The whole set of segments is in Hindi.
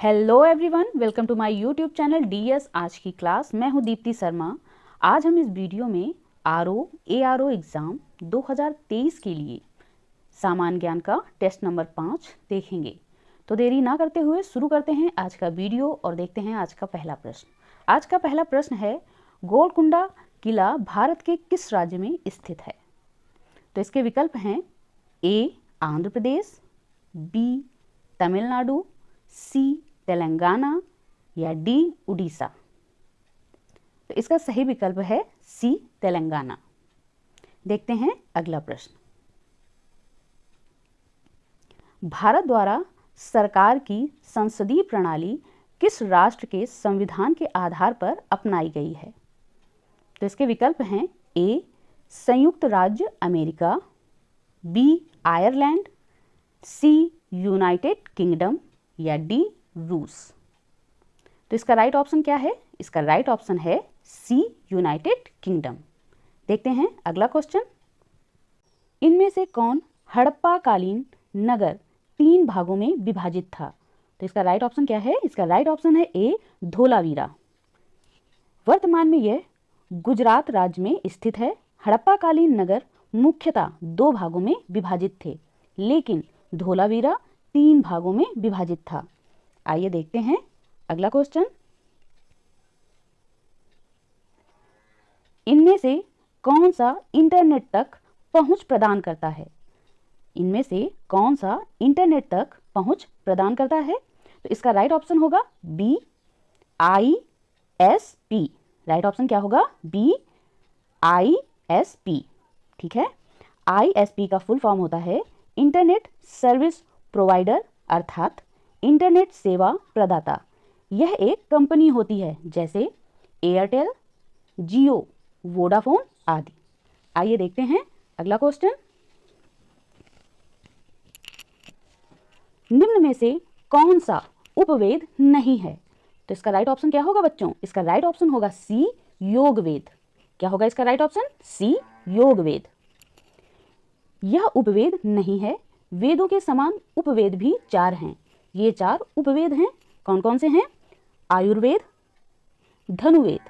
Hello everyone, welcome to my YouTube channel DS आज की क्लास। मैं हूं दीप्ति शर्मा। आज हम इस वीडियो में ARO एग्ज़ाम 2023 के लिए सामान्य ज्ञान का टेस्ट नंबर 5 देखेंगे। तो देरी ना करते हुए शुरू करते हैं आज का वीडियो और देखते हैं आज का पहला प्रश्न। आज का पहला प्रश्न है, गोलकुंडा किला भारत के किस राज्य में स्थित है? तो इसके विकल्प हैं ए आंध्र प्रदेश, बी तमिलनाडु, सी तेलंगाना या डी उड़ीसा। तो इसका सही विकल्प है सी तेलंगाना। देखते हैं अगला प्रश्न। भारत द्वारा सरकार की संसदीय प्रणाली किस राष्ट्र के संविधान के आधार पर अपनाई गई है? तो इसके विकल्प हैं ए संयुक्त राज्य America, B Ireland, C United kingdom या डी रूस। तो इसका राइट ऑप्शन क्या है? इसका राइट ऑप्शन है सी यूनाइटेड किंगडम। देखते हैं अगला क्वेश्चन। इनमें से कौन हड़प्पा कालीन नगर 3 भागों में विभाजित था? तो इसका राइट ऑप्शन क्या है? इसका राइट ऑप्शन है ए धोलावीरा। वर्तमान में यह गुजरात राज्य में स्थित है। हड़प्पा कालीन नगर मुख्यतः 2 भागों में विभाजित थे, लेकिन धोलावीरा 3 भागों में विभाजित था। आइए देखते हैं अगला क्वेश्चन। इनमें से कौन सा इंटरनेट तक पहुंच प्रदान करता है? इनमें से कौन सा इंटरनेट तक पहुंच प्रदान करता है? तो इसका राइट ऑप्शन होगा बी ISP। राइट ऑप्शन क्या होगा? B ISP। ठीक है, ISP का फुल फॉर्म होता है इंटरनेट सर्विस प्रोवाइडर, अर्थात इंटरनेट सेवा प्रदाता। यह एक कंपनी होती है जैसे एयरटेल, जियो, वोडाफोन आदि। आइए देखते हैं अगला क्वेश्चन। निम्न में से कौन सा उपवेद नहीं है? तो इसका राइट ऑप्शन क्या होगा बच्चों? इसका राइट ऑप्शन होगा सी योगवेद। क्या होगा इसका राइट ऑप्शन? सी योगवेद। यह उपवेद नहीं है। वेदों के समान उपवेद भी 4 हैं। ये 4 उपवेद हैं। कौन कौन से हैं? आयुर्वेद, धनुवेद,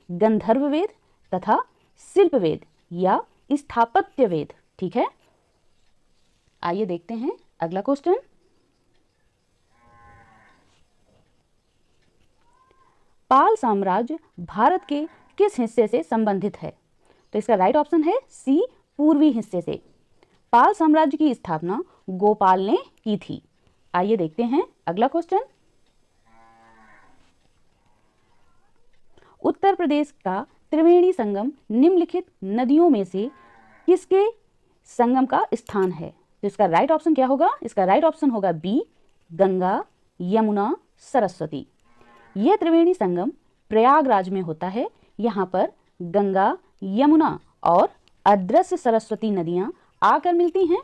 गंधर्व वेद तथा शिल्प वेद या स्थापत्य वेद। ठीक है, आइए देखते हैं अगला क्वेश्चन। पाल साम्राज्य भारत के किस हिस्से से संबंधित है? तो इसका राइट ऑप्शन है सी पूर्वी हिस्से से। पाल साम्राज्य की स्थापना गोपाल ने की थी। आइए देखते हैं अगला क्वेश्चन। उत्तर प्रदेश का त्रिवेणी संगम निम्नलिखित नदियों में से किसके संगम का स्थान है? तो इसका राइट ऑप्शन क्या होगा? इसका राइट ऑप्शन होगा बी गंगा, यमुना, सरस्वती। यह त्रिवेणी संगम प्रयागराज में होता है। यहाँ पर गंगा, यमुना और अदृश्य सरस्वती नदियाँ आकर मिलती हैं।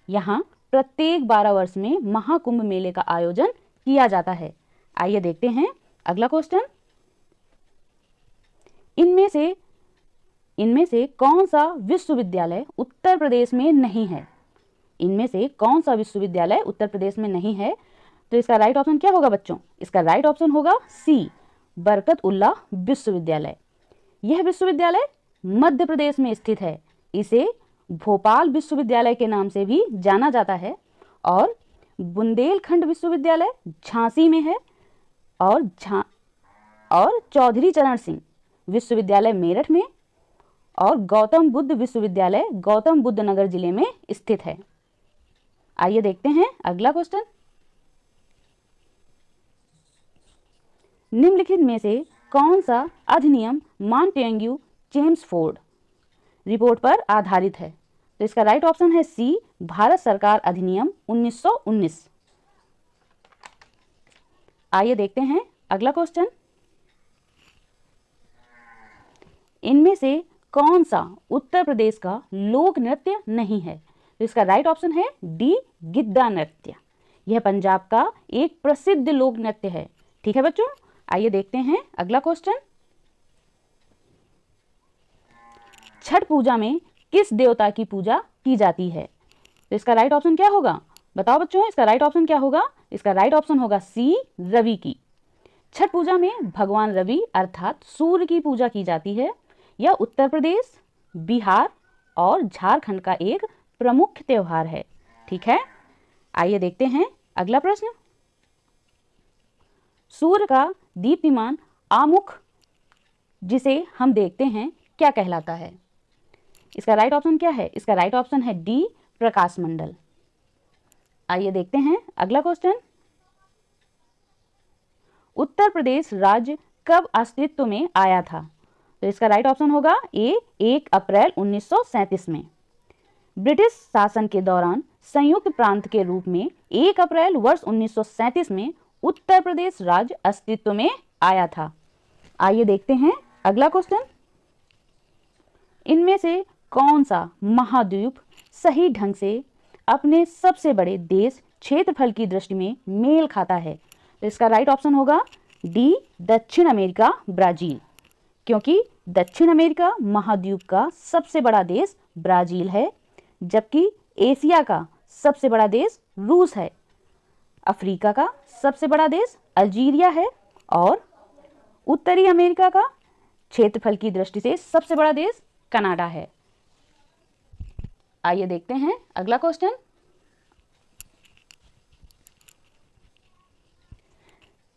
यहाँ प्रत्येक 12 वर्ष में महाकुंभ मेले का आयोजन किया जाता है। आइए देखते हैं अगला क्वेश्चन। इनमें से कौन सा विश्वविद्यालय उत्तर प्रदेश में नहीं है? इनमें से कौन सा विश्वविद्यालय उत्तर प्रदेश में नहीं है? तो इसका राइट ऑप्शन क्या होगा बच्चों? इसका राइट ऑप्शन होगा सी बरकतउल्लाह विश्वविद्यालय। यह विश्वविद्यालय मध्य प्रदेश में स्थित है। इसे भोपाल विश्वविद्यालय के नाम से भी जाना जाता है। और बुंदेलखंड विश्वविद्यालय झांसी में है और चौधरी चरण सिंह विश्वविद्यालय मेरठ में और गौतम बुद्ध विश्वविद्यालय गौतम बुद्ध नगर जिले में स्थित है। आइए देखते हैं अगला क्वेश्चन। निम्नलिखित में से कौन सा अधिनियम मॉन्टेग्यू चेम्सफोर्ड रिपोर्ट पर आधारित है? तो इसका राइट ऑप्शन है सी भारत सरकार अधिनियम 1919। आइए देखते हैं अगला क्वेश्चन। इनमें से कौन सा उत्तर प्रदेश का लोक नृत्य नहीं है? तो इसका राइट ऑप्शन है डी गिद्दा नृत्य। यह पंजाब का एक प्रसिद्ध लोक नृत्य है। ठीक है बच्चों, आइए देखते हैं अगला क्वेश्चन। छठ पूजा में किस देवता की पूजा की जाती है? तो इसका राइट ऑप्शन क्या होगा? बताओ बच्चों, इसका राइट ऑप्शन क्या होगा? इसका राइट ऑप्शन होगा सी, रवि की। छठ पूजा में भगवान रवि अर्थात सूर्य की पूजा की जाती है। यह उत्तर प्रदेश, बिहार और झारखंड का एक प्रमुख त्योहार है। ठीक है, आइए देखते हैं अगला प्रश्न। सूर्य का दीप्तिमान आमुख जिसे हम देखते हैं क्या कहलाता है? इसका राइट ऑप्शन क्या है? इसका राइट ऑप्शन है डी, प्रकाश मंडल। आइए देखते हैं अगला क्वेश्चन। उत्तर प्रदेश राज्य कब अस्तित्व में आया था? तो इसका राइट ऑप्शन होगा ए, 1 अप्रैल 1937 में। ब्रिटिश शासन के दौरान संयुक्त प्रांत के रूप में 1 अप्रैल वर्ष 1937 में उत्तर प्रदेश राज्य अस्तित्व में आया था। आइए देखते हैं अगला क्वेश्चन। इनमें से कौन सा महाद्वीप सही ढंग से अपने सबसे बड़े देश क्षेत्रफल की दृष्टि में मेल खाता है? तो इसका राइट ऑप्शन होगा डी, दक्षिण अमेरिका, ब्राजील। क्योंकि दक्षिण अमेरिका महाद्वीप का सबसे बड़ा देश ब्राजील है, जबकि एशिया का सबसे बड़ा देश रूस है, अफ्रीका का सबसे बड़ा देश अल्जीरिया है और उत्तरी अमेरिका का क्षेत्रफल की दृष्टि से सबसे बड़ा देश कनाडा है। आइए देखते हैं अगला क्वेश्चन।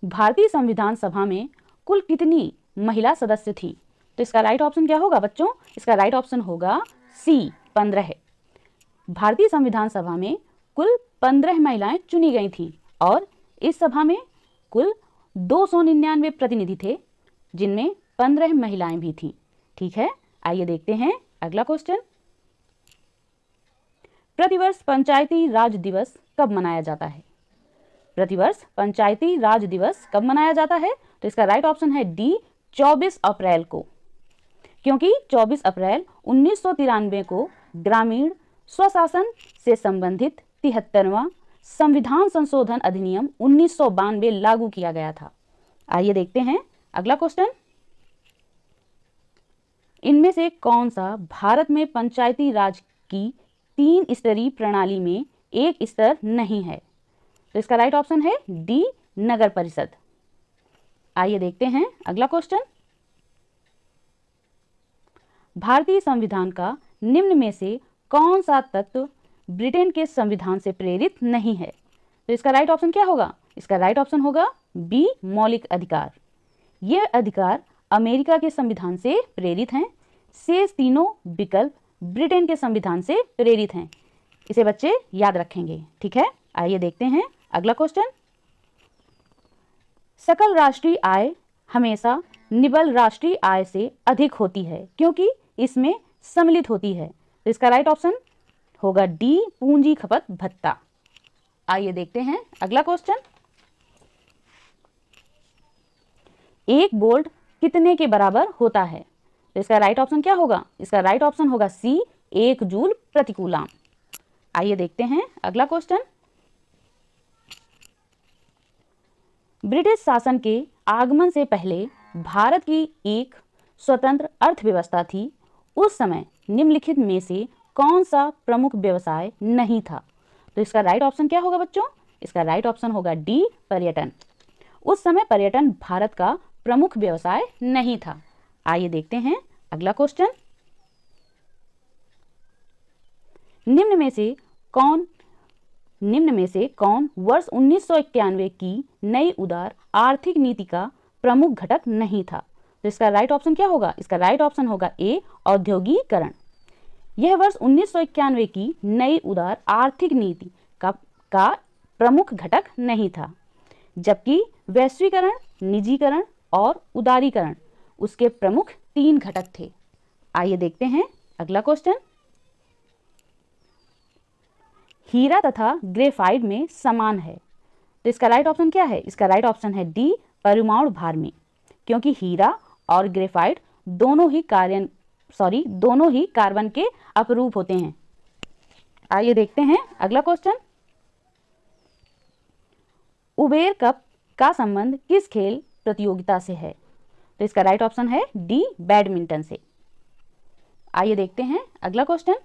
भारतीय संविधान सभा में कुल कितनी महिला सदस्य थी? तो इसका राइट ऑप्शन क्या होगा बच्चों? इसका राइट ऑप्शन होगा सी, 15। भारतीय संविधान सभा में कुल 15 महिलाएं चुनी गई थीं और इस सभा में कुल 299 प्रतिनिधि थे, जिनमें 15 महिलाएं भी थीं। ठीक है, आइए देखते हैं अगला क्वेश्चन। प्रतिवर्ष पंचायती राज दिवस कब मनाया जाता है? प्रतिवर्ष पंचायती राज दिवस कब मनाया जाता है? तो इसका राइट ऑप्शन है डी, 24 अप्रैल को। क्योंकि 24 अप्रैल 1993 को ग्रामीण स्वशासन से संबंधित 73वां संविधान संशोधन अधिनियम 1992 लागू किया गया था। आइए देखते हैं अगला क्वेश्चन। इनमें से कौन सा भारत में पंचायती राज की 3 स्तरीय प्रणाली में एक स्तर नहीं है? तो इसका राइट ऑप्शन है डी, नगर परिषद। आइए देखते हैं अगला क्वेश्चन। भारतीय संविधान का निम्न में से कौन सा तत्व ब्रिटेन के संविधान से प्रेरित नहीं है? तो इसका राइट ऑप्शन क्या होगा? इसका राइट ऑप्शन होगा बी, मौलिक अधिकार। ये अधिकार अमेरिका के संविधान से प्रेरित हैं। शेष तीनों विकल्प ब्रिटेन के संविधान से प्रेरित हैं। इसे बच्चे याद रखेंगे। ठीक है, आइए देखते हैं अगला क्वेश्चन। सकल राष्ट्रीय आय हमेशा निबल राष्ट्रीय आय से अधिक होती है क्योंकि इसमें सम्मिलित होती है। तो इसका राइट ऑप्शन होगा डी, पूंजी खपत भत्ता। आइए देखते हैं अगला क्वेश्चन। एक वोल्ट कितने के बराबर होता है? तो इसका राइट ऑप्शन क्या होगा? इसका राइट ऑप्शन होगा सी, 1 जूल प्रति कूलाम। आइए देखते हैं अगला क्वेश्चन। ब्रिटिश शासन के आगमन से पहले भारत की एक स्वतंत्र अर्थव्यवस्था थी। उस समय निम्नलिखित में से कौन सा प्रमुख व्यवसाय नहीं था? तो इसका राइट ऑप्शन क्या होगा बच्चों? इसका राइट ऑप्शन होगा डी, पर्यटन। उस समय पर्यटन भारत का प्रमुख व्यवसाय नहीं था। आइए देखते हैं अगला क्वेश्चन। निम्न में से कौन वर्ष 1991 की नई उदार आर्थिक नीति का प्रमुख घटक नहीं था? तो इसका राइट ऑप्शन क्या होगा? इसका राइट ऑप्शन होगा ए, औद्योगिकरण। यह वर्ष 1991 की नई उदार आर्थिक नीति का प्रमुख घटक नहीं था, जबकि वैश्वीकरण, निजीकरण और उदारीकरण उसके प्रमुख 3 घटक थे। आइए देखते हैं अगला क्वेश्चन। हीरा तथा ग्रेफाइट में समान है, तो इसका राइट ऑप्शन क्या है? इसका राइट ऑप्शन है डी, परमाणु भार में। क्योंकि हीरा और ग्रेफाइट दोनों ही कार्बन के अपरूप होते हैं। आइए देखते हैं अगला क्वेश्चन। उबेर कप का संबंध किस खेल प्रतियोगिता से है? तो इसका राइट ऑप्शन है डी, बैडमिंटन से। आइए देखते हैं अगला क्वेश्चन।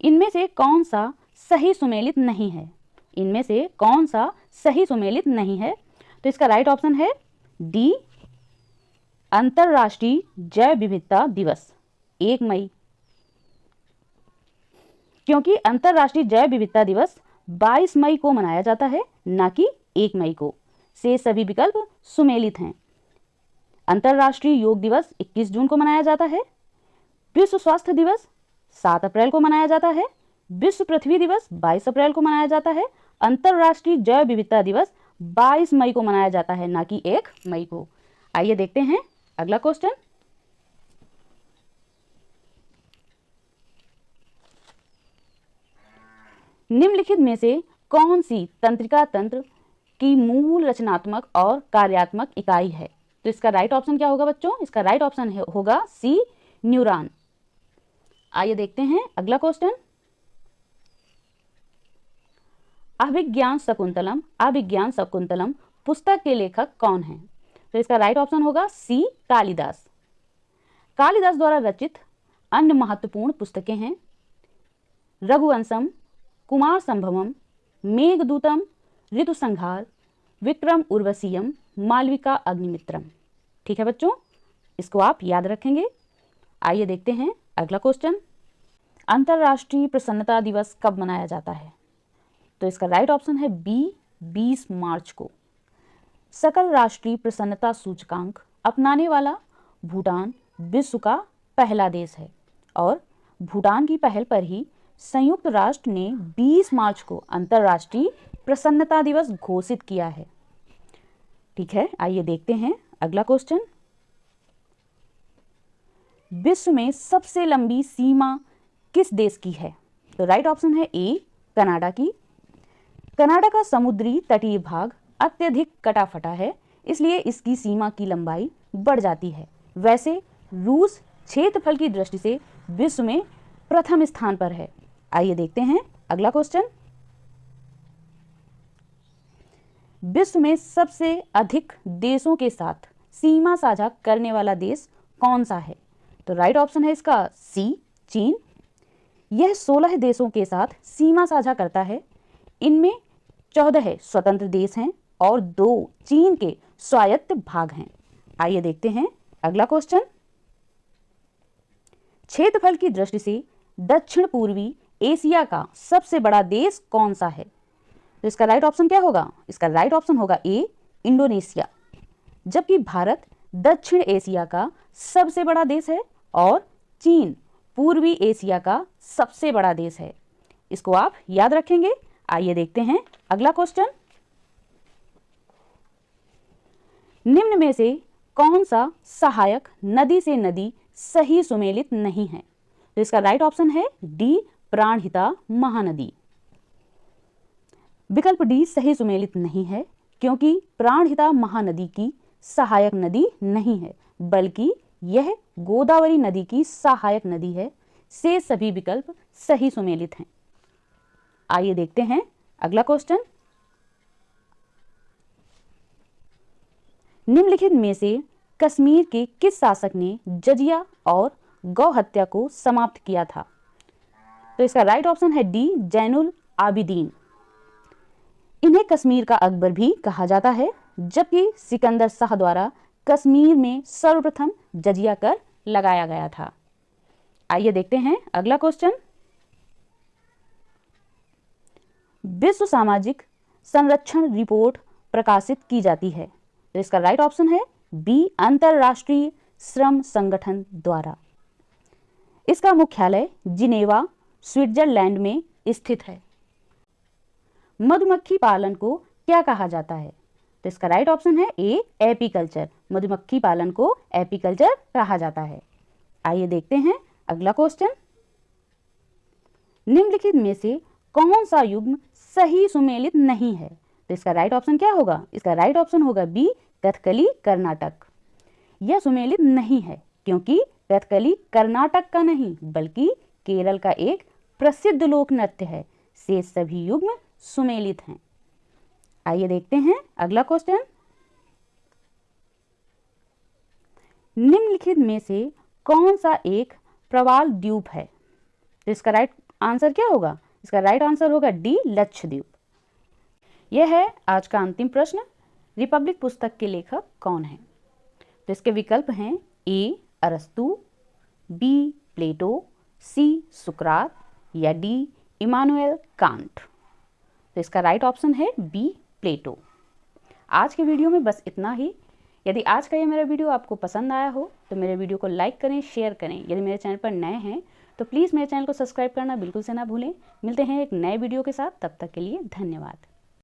इनमें से कौन सा सही सुमेलित नहीं है? इनमें से कौन सा सही सुमेलित नहीं है? तो इसका राइट ऑप्शन है डी, अंतर्राष्ट्रीय जैव विविधता दिवस 1 मई, क्योंकि अंतर्राष्ट्रीय जैव विविधता दिवस 22 मई को मनाया जाता है, ना कि 1 मई को। से सभी विकल्प सुमेलित हैं। अंतर्राष्ट्रीय योग दिवस 21 जून को मनाया जाता है, विश्व स्वास्थ्य दिवस 7 अप्रैल को मनाया जाता है, विश्व पृथ्वी दिवस 22 अप्रैल को मनाया जाता है, अंतर्राष्ट्रीय जैव विविधता दिवस 22 मई को मनाया जाता है, ना कि 1 मई को। आइए देखते हैं अगला क्वेश्चन। निम्नलिखित में से कौन सी तंत्रिका तंत्र की मूल रचनात्मक और कार्यात्मक इकाई है? तो इसका राइट ऑप्शन क्या होगा बच्चों? इसका राइट ऑप्शन होगा सी, न्यूरॉन। आइए देखते हैं अगला क्वेश्चन। अभिज्ञान शकुंतलम पुस्तक के लेखक कौन हैं? तो इसका राइट ऑप्शन होगा सी, कालिदास। कालिदास द्वारा रचित अन्य महत्वपूर्ण पुस्तकें हैं रघुवंशम, कुमार संभवम, मेघदूतम, ऋतुसंहार, विक्रम उर्वशीयम, मालविका अग्निमित्रम। ठीक है बच्चों, इसको आप याद रखेंगे। आइए देखते हैं अगला क्वेश्चन। अंतर्राष्ट्रीय प्रसन्नता दिवस कब मनाया जाता है? तो इसका राइट ऑप्शन है बी, 20 मार्च को। सकल राष्ट्रीय प्रसन्नता सूचकांक अपनाने वाला भूटान विश्व का पहला देश है और भूटान की पहल पर ही संयुक्त राष्ट्र ने 20 मार्च को अंतर्राष्ट्रीय प्रसन्नता दिवस घोषित किया है। ठीक है, आइए देखते हैं अगला क्वेश्चन। विश्व में सबसे लंबी सीमा किस देश की है? तो राइट ऑप्शन है ए, कनाडा की। कनाडा का समुद्री तटीय भाग अत्यधिक कटा-फटा है, इसलिए इसकी सीमा की लंबाई बढ़ जाती है। वैसे रूस क्षेत्रफल की दृष्टि से विश्व में प्रथम स्थान पर है। आइए देखते हैं अगला क्वेश्चन। विश्व में सबसे अधिक देशों के साथ सीमा साझा करने वाला देश कौन सा है? तो राइट ऑप्शन है इसका सी, चीन। यह 16 देशों के साथ सीमा साझा करता है। इनमें 14 स्वतंत्र देश हैं और 2 चीन के स्वायत्त भाग हैं। आइए देखते हैं अगला क्वेश्चन। क्षेत्रफल की दृष्टि से दक्षिण पूर्वी एशिया का सबसे बड़ा देश कौन सा है? तो इसका राइट ऑप्शन क्या होगा? इसका राइट ऑप्शन होगा ए, इंडोनेशिया। जबकि भारत दक्षिण एशिया का सबसे बड़ा देश है और चीन पूर्वी एशिया का सबसे बड़ा देश है। इसको आप याद रखेंगे। आइए देखते हैं अगला क्वेश्चन। निम्न में से कौन सा सहायक नदी से नदी सही सुमेलित नहीं है? तो इसका राइट ऑप्शन है डी, प्राणहिता महानदी। विकल्प डी सही सुमेलित नहीं है, क्योंकि प्राणहिता महानदी की सहायक नदी नहीं है, बल्कि यह गोदावरी नदी की सहायक नदी है। से सभी विकल्प सही सुमेलित हैं। आइए देखते हैं अगला क्वेश्चन। निम्नलिखित में से कश्मीर के किस शासक ने जजिया और गौ हत्या को समाप्त किया था? तो इसका राइट ऑप्शन है डी, जैनुल आबिदीन। इन्हें कश्मीर का अकबर भी कहा जाता है, जबकि सिकंदर शाह द्वारा कश्मीर में सर्वप्रथम जजिया कर लगाया गया था। आइए देखते हैं अगला क्वेश्चन। विश्व सामाजिक संरक्षण रिपोर्ट प्रकाशित की जाती है। तो इसका राइट ऑप्शन है बी, अंतर्राष्ट्रीय श्रम संगठन द्वारा। इसका मुख्यालय जिनेवा, स्विट्जरलैंड में स्थित है। मधुमक्खी पालन को क्या कहा जाता है? तो इसका राइट ऑप्शन है ए, एपीकल्चर। मधुमक्खी पालन को एपीकल्चर कहा जाता है। आइए देखते हैं अगला क्वेश्चन। निम्नलिखित में से कौन सा युग्म सही सुमेलित नहीं है? तो इसका राइट ऑप्शन क्या होगा? इसका राइट ऑप्शन होगा बी, कथकली कर्नाटक। यह सुमेलित नहीं है, क्योंकि कथकली कर्नाटक का नहीं बल्कि केरल का एक प्रसिद्ध लोक नृत्य है। से सभी युग्म सुमेलित हैं। आइए देखते हैं अगला क्वेश्चन। निम्नलिखित में से कौन सा एक प्रवाल द्वीप है? तो इसका राइट आंसर क्या होगा? इसका राइट आंसर होगा डी, लक्षद्वीप। यह है आज का अंतिम प्रश्न। रिपब्लिक पुस्तक के लेखक कौन हैं? तो इसके विकल्प हैं ए अरस्तु, बी प्लेटो, सी सुकरात या डी इमानुएल कांट। तो इसका राइट ऑप्शन है बी प्लेटो। आज के वीडियो में बस इतना ही। यदि आज का ये मेरा वीडियो आपको पसंद आया हो तो मेरे वीडियो को लाइक करें, शेयर करें। यदि मेरे चैनल पर नए हैं तो प्लीज़ मेरे चैनल को सब्सक्राइब करना बिल्कुल से ना भूलें। मिलते हैं एक नए वीडियो के साथ, तब तक के लिए धन्यवाद।